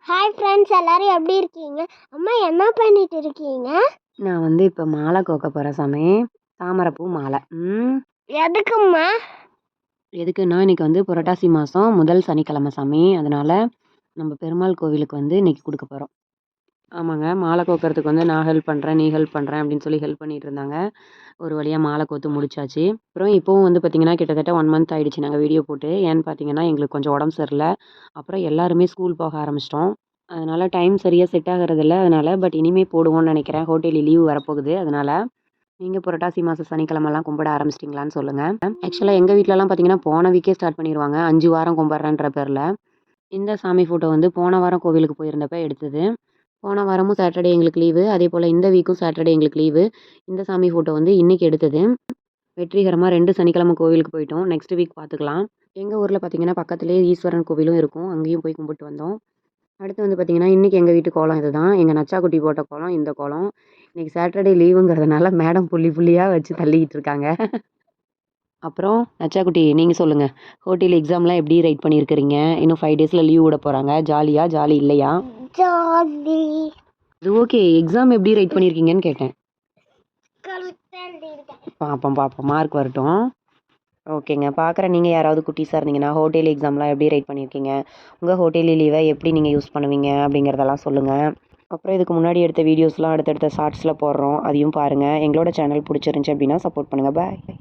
Hi friends, எல்லாரும் எப்படி இருக்கீங்க? அம்மா என்ன பண்ணிட்டு இருக்கீங்க? நான் இப்போ மாலை கோக்க போகிறேன் சாமி. தாமரைப்பூ மாலை. எதுக்கும்மா? எதுக்குன்னா இன்னைக்கு புரட்டாசி மாதம் முதல் சனிக்கிழமை சாமி. அதனால நம்ம பெருமாள் கோவிலுக்கு இன்னைக்கு கொடுக்க போகிறோம். ஆமாங்க, மாலை கோக்கிறதுக்கு நான் ஹெல்ப் பண்ணுறேன், நீ ஹெல்ப் பண்ணுறேன் அப்படின்னு சொல்லி ஹெல்ப் பண்ணிட்டு இருந்தாங்க. ஒரு வழியாக மாலை கோத்து முடிச்சாச்சு. அப்புறம் இப்போவும் பார்த்தீங்கன்னா கிட்டத்தட்ட 1 மந்த் ஆயிடுச்சு நாங்கள் வீடியோ போட்டு. ஏன்னு பார்த்தீங்கன்னா எங்களுக்கு கொஞ்சம் உடம்பு சரியில்லை. அப்புறம் எல்லாருமே ஸ்கூல் போக ஆரம்பிச்சிட்டோம். அதனால் டைம் சரியாக செட் ஆகிறதில்ல. அதனால் பட் இனிமேல் போடுவோன்னு நினைக்கிறேன். ஹோட்டலில் லீவ் வரப்போகுது. அதனால் நீங்கள் புரட்டாசி மாதம் சனிக்கிழமெல்லாம் கும்பிட ஆரம்பிச்சிட்டிங்களான்னு சொல்லுங்கள். ஆக்சுவலாக எங்கள் வீட்டிலலாம் பார்த்தீங்கன்னா போன வீக்கே ஸ்டார்ட் பண்ணிடுவாங்க, 5 வாரம் கும்பிட்றேன்ற பேரில். இந்த சாமி ஃபோட்டோ போன வாரம் கோவிலுக்கு போயிருந்தப்ப எடுத்தது. போன வாரமும் சாட்டர்டே எங்களுக்கு லீவு. அதே போல் இந்த வீக்கும் சாட்டர்டே எங்களுக்கு லீவு. இந்த சாமி ஃபோட்டோ இன்றைக்கி எடுத்தது. வெற்றிகரமாக 2 சனிக்கிழமை கோவிலுக்கு போயிட்டோம். நெக்ஸ்ட் வீக் பார்த்துக்கலாம். எங்கள் ஊரில் பார்த்தீங்கன்னா பக்கத்துலேயே ஈஸ்வரன் கோவிலும் இருக்கும். அங்கேயும் போய் கும்பிட்டு வந்தோம். அடுத்து பார்த்தீங்கன்னா இன்றைக்கி எங்கள் வீட்டு கோலம் இதுதான். எங்கள் நச்சாக்குட்டி போட்ட கோலம் இந்த கோலம். இன்றைக்கி சாட்டர்டே லீவுங்கிறதுனால மேடம் புள்ளி புள்ளியாக வச்சு தள்ளிக்கிட்டு இருக்காங்க. அப்புறம் நச்சாக்குட்டி நீங்கள் சொல்லுங்கள், ஹோட்டல் எக்ஸாம்லாம் எப்படி ரைட் பண்ணியிருக்கிறீங்க? இன்னும் 5 டேஸில் லீவ் விட போகிறாங்க. ஜாலியா ஜாலி இல்லையா? ஜாலி. அது ஓகே. எக்ஸாம் எப்படி ரைட் பண்ணியிருக்கீங்கன்னு கேட்டேன். பார்ப்போம் மார்க் வரட்டும். ஓகேங்க. பார்க்குற நீங்கள் யாராவது குட்டீஸாக இருந்தீங்கன்னா ஹோட்டல் எக்ஸாம்லாம் எப்படி ரைட் பண்ணியிருக்கீங்க? உங்கள் ஹோட்டல் லீவை எப்படி நீங்கள் யூஸ் பண்ணுவீங்க அப்படிங்கிறதெல்லாம் சொல்லுங்கள். அப்புறம் இதுக்கு முன்னாடி எடுத்த வீடியோஸ்லாம் அடுத்தடுத்த ஷார்ட்ஸில் போடுறோம், அதையும் பாருங்கள். எங்களோட சேனல் பிடிச்சிருந்துச்சி அப்படின்னா சப்போர்ட் பண்ணுங்கள். பாய்.